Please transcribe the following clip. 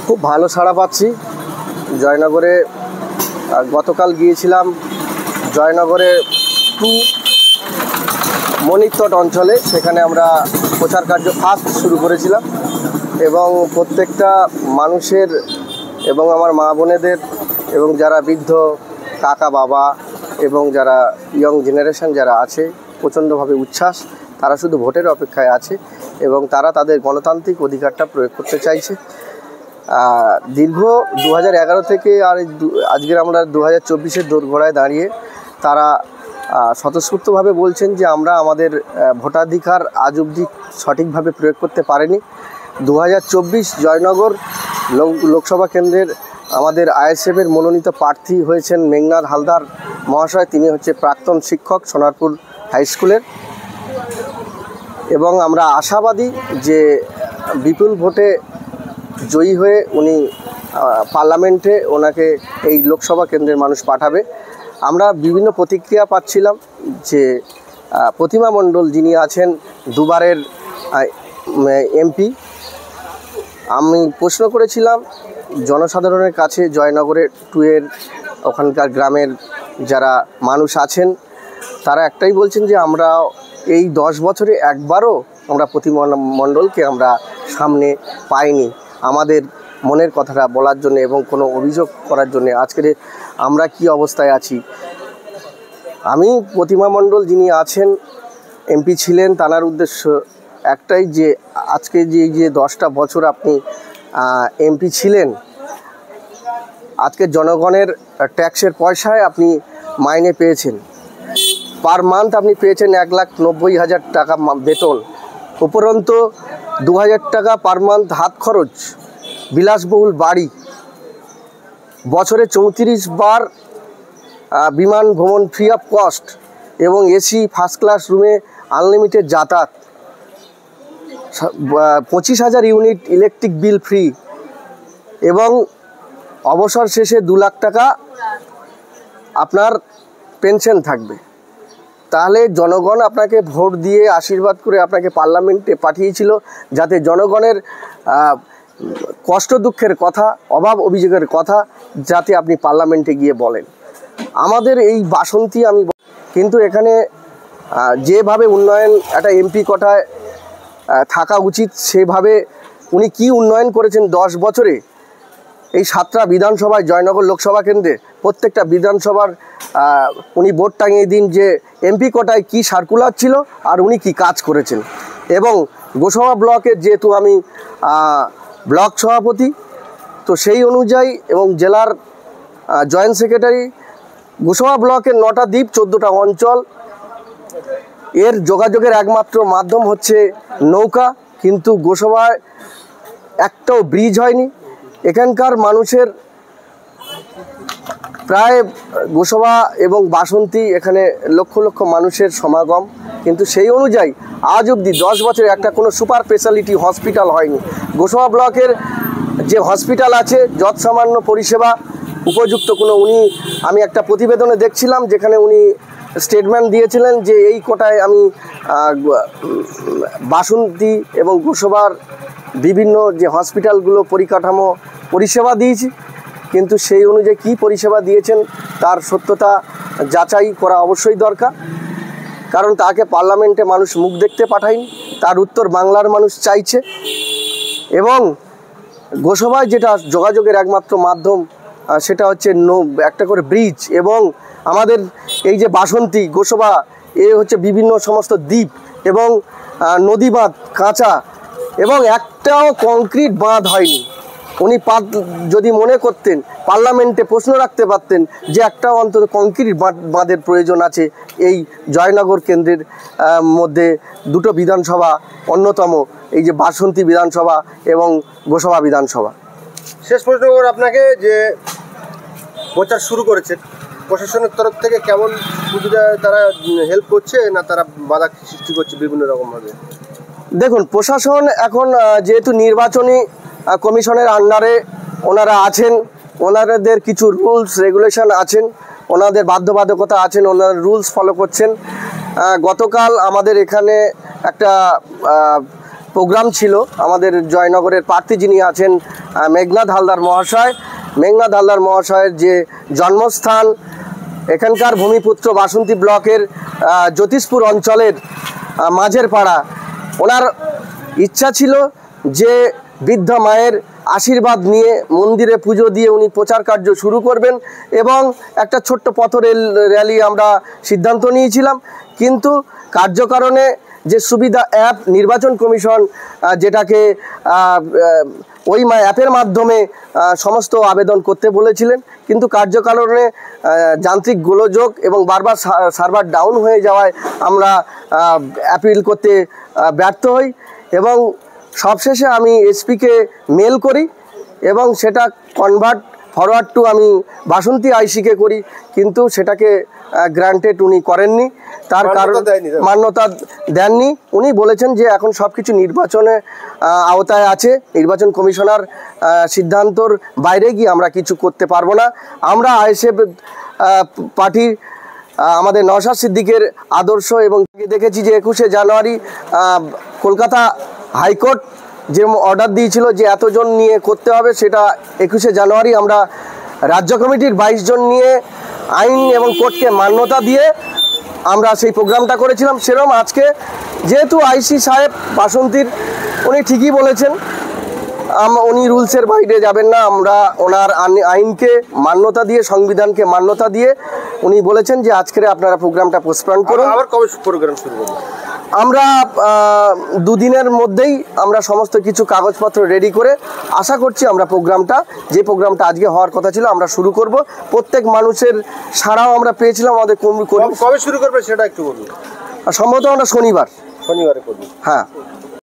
খুব ভালো সাড়া পাচ্ছি। জয়নগরে গতকাল গিয়েছিলাম জয়নগরে 2 মণিতট অঞ্চলে, সেখানে আমরা প্রচার কার্য ফার্স্ট শুরু করেছিলাম এবং প্রত্যেকটা মানুষের এবং আমার মা বোনেদের এবং যারা বৃদ্ধ কাকা বাবা এবং যারা ইয়ং জেনারেশন যারা আছে প্রচণ্ডভাবে উচ্ছ্বাস। তারা শুধু ভোটের অপেক্ষায় আছে এবং তারা তাদের গণতান্ত্রিক অধিকারটা প্রয়োগ করতে চাইছে। দীর্ঘ 2011 থেকে আর আজকের আমরা 2024-এর দোরগোড়ায় দাঁড়িয়ে তারা স্বতঃস্ফূর্তভাবে বলছেন যে আমরা আমাদের ভোটাধিকার আজ অবধি সঠিকভাবে প্রয়োগ করতে পারিনি। 2024 জয়নগর লোকসভা কেন্দ্রের আমাদের আইএসএফের মনোনীত প্রার্থী হয়েছেন মেঘনাদ হালদার মহাশয়। তিনি হচ্ছে প্রাক্তন শিক্ষক সোনারপুর হাই স্কুলের এবং আমরা আশাবাদী যে বিপুল ভোটে জয়ী হয়ে উনি পার্লামেন্টে ওনাকে এই লোকসভা কেন্দ্রের মানুষ পাঠাবে। আমরা বিভিন্ন প্রতিক্রিয়া পাচ্ছিলাম যে প্রতিমা মণ্ডল যিনি আছেন দুবারের এমপি, আমি প্রশ্ন করেছিলাম জনসাধারণের কাছে জয়নগরে 2 এর ওখানকার গ্রামের যারা মানুষ আছেন তারা একটাই বলছেন যে আমরা এই 10 বছরে একবারও আমরা প্রতিমা মণ্ডলকে আমরা সামনে পাইনি আমাদের মনের কথাটা বলার জন্য এবং কোনো অভিযোগ করার জন্য। আজকের আমরা কি অবস্থায় আছি, আমি প্রতিমা মণ্ডল যিনি আছেন এমপি ছিলেন, তার উদ্দেশ্য একটাই যে আজকে যে 10টা বছর আপনি এমপি ছিলেন, আজকে জনগণের ট্যাক্সের পয়সায় আপনি মাইনে পেয়েছেন, পার মান্থ আপনি পেয়েছেন 1,90,000 টাকা বেতন, উপরন্তু 2,000 টাকা পার মান্থ হাত খরচ, বিলাসবহুল বাড়ি, বছরে 34 বার বিমান ভ্রমণ ফ্রি অফ কস্ট এবং এসি ফার্স্ট ক্লাস রুমে আনলিমিটেড যাতায়াত, 25,000 ইউনিট ইলেকট্রিক বিল ফ্রি এবং অবসর শেষে 2 লাখ টাকা আপনার পেনশন থাকবে। তাহলে জনগণ আপনাকে ভোট দিয়ে আশীর্বাদ করে আপনাকে পার্লামেন্টে পাঠিয়েছিল যাতে জনগণের কষ্ট দুঃখের কথা, অভাব অভিযোগের কথা যাতে আপনি পার্লামেন্টে গিয়ে বলেন। আমাদের এই বাসন্তী আমি কিন্তু এখানে যেভাবে উন্নয়ন একটা এমপি কোটায় থাকা উচিত সেভাবে উনি কি উন্নয়ন করেছেন 10 বছরে এই 7টা বিধানসভায় জয়নগর লোকসভা কেন্দ্রে প্রত্যেকটা বিধানসভার উনি বোর্ড টাঙিয়ে দিন যে এমপি কোটায় কি সার্কুলার ছিল আর উনি কি কাজ করেছেন। এবং গোসাবা ব্লকের যেহেতু আমি ব্লক সভাপতি, তো সেই অনুযায়ী এবং জেলার জয়েন্ট সেক্রেটারি, গোসাবা ব্লকের 9টা দ্বীপ 14টা অঞ্চল, এর যোগাযোগের একমাত্র মাধ্যম হচ্ছে নৌকা, কিন্তু গোসাবায় একটাও ব্রিজ হয়নি। এখানকার মানুষের প্রায় গোসাবা এবং বাসন্তী এখানে লক্ষ লক্ষ মানুষের সমাগম, কিন্তু সেই অনুযায়ী আজ অবধি 10 বছরে একটা কোনো সুপার স্পেশালিটি হসপিটাল হয়নি। গোসাবা ব্লকের যে হসপিটাল আছে যৎসামান্য পরিষেবা উপযুক্ত কোনো আমি একটা প্রতিবেদনে দেখছিলাম যেখানে উনি স্টেটমেন্ট দিয়েছিলেন যে এই কোটায় আমি বাসন্তী এবং গোসাবার বিভিন্ন যে হসপিটালগুলো পরিকাঠামো পরিষেবা দিয়েছি, কিন্তু সেই অনুযায়ী কী পরিষেবা দিয়েছেন তার সত্যতা যাচাই করা অবশ্যই দরকার, কারণ তাকে পার্লামেন্টে মানুষ মুখ দেখতে পাঠায়নি, তার উত্তর বাংলার মানুষ চাইছে। এবং গোসাবায় যেটা যোগাযোগের একমাত্র মাধ্যম সেটা হচ্ছে একটা করে ব্রিজ, এবং আমাদের এই যে বাসন্তী গোসাবা হচ্ছে বিভিন্ন সমস্ত দ্বীপ এবং নদী বাঁধ কাঁচা এবং একটাও কংক্রিট বাঁধ হয়নি। উনি যদি মনে করতেন পার্লামেন্টে প্রশ্ন রাখতে পারতেন যে একটাও অন্তত কংক্রিট বাঁধের প্রয়োজন আছে এই জয়নগর কেন্দ্রের মধ্যে 2টো বিধানসভা অন্যতম, এই যে বাসন্তী বিধানসভা এবং গোসাবা বিধানসভা। শেষ প্রশ্ন আপনাকে, যে প্রচার শুরু করেছেন প্রশাসনের তরফ থেকে কেমন সুবিধা তারা হেল্প করছে না তারা বাধা সৃষ্টি করছে বিভিন্ন রকমভাবে? দেখুন, প্রশাসন এখন যেহেতু নির্বাচনী কমিশনের আন্ডারে ওনারা আছেন, ওনাদের কিছু রুলস রেগুলেশন আছেন, ওনাদের বাধ্যবাধকতা আছেন, ওনাদের রুলস ফলো করছেন। গতকাল আমাদের এখানে একটা প্রোগ্রাম ছিল আমাদের জয়নগরের প্রার্থী যিনি আছেন মেঘনাদ হালদার মহাশয়। মেঘনাদ হালদার মহাশয়ের যে জন্মস্থান এখানকার ভূমিপুত্র বাসন্তী ব্লকের জ্যোতিষপুর অঞ্চলের মাঝের পাড়া, ওনার ইচ্ছা ছিল যে বৃদ্ধা মায়ের আশীর্বাদ নিয়ে মন্দিরে পুজো দিয়ে উনি প্রচার কার্য শুরু করবেন এবং একটা ছোট্ট পথ র্যালি আমরা সিদ্ধান্ত নিয়েছিলাম। কিন্তু কার্যকারণে যে সুবিধা অ্যাপ নির্বাচন কমিশন যেটাকে ওই অ্যাপের মাধ্যমে সমস্ত আবেদন করতে বলেছিলেন, কিন্তু কার্যকারণে যান্ত্রিক গোলযোগ এবং বারবার সার্ভার ডাউন হয়ে যাওয়ায় আমরা অ্যাপিল করতে ব্যর্থ হই এবং সবশেষে আমি এসপিকে মেল করি এবং সেটা ফরওয়ার্ড টু আমি বাসন্তী আইসিকে করি, কিন্তু সেটাকে গ্রান্টেড উনি করেননি। তার কারণ মান্যতা দেননি। উনি বলেছেন যে এখন সব কিছু নির্বাচনে আওতায় আছে, নির্বাচন কমিশনার সিদ্ধান্তর বাইরে গিয়ে আমরা কিছু করতে পারবো না। আমরা আইএসএফ পার্টির আমাদের নওশাদ সিদ্দিকের আদর্শ এবং দেখেছি যে 21শে জানুয়ারি কলকাতা হাইকোর্ট যে অর্ডার দিয়েছিল যে এতজন নিয়ে করতে হবে, সেটা 21শে জানুয়ারি আমরা রাজ্য কমিটির 22 জন নিয়ে আইন এবং কোর্টকে মান্যতা দিয়ে আমরা সেই প্রোগ্রামটা করেছিলাম। সেরকম আজকে যেহেতু আইসি সাহেব বাসন্তীর উনি ঠিকই বলেছেন, উনি রুলসের বাইরে যাবেন না, আমরা ওনার আইনকে মান্যতা দিয়ে সংবিধানকে মান্যতা দিয়ে উনি বলেছেন যে আজকে আপনারা প্রোগ্রামটা পোস্টপোন করুন। আবার কবে প্রোগ্রাম শুরু করবেন? আমরা দুদিনের মধ্যেই আমরা সমস্ত কিছু কাগজপত্র রেডি করে আশা করছি আমরা যে প্রোগ্রামটা আজকে হওয়ার কথা ছিল আমরা শুরু করব। প্রত্যেক মানুষের সাড়াও আমরা পেয়েছিলাম। আমাদের কবে শুরু করবে সেটা একটু বলুন। সম্ভবত আমরা শনিবারে হ্যাঁ।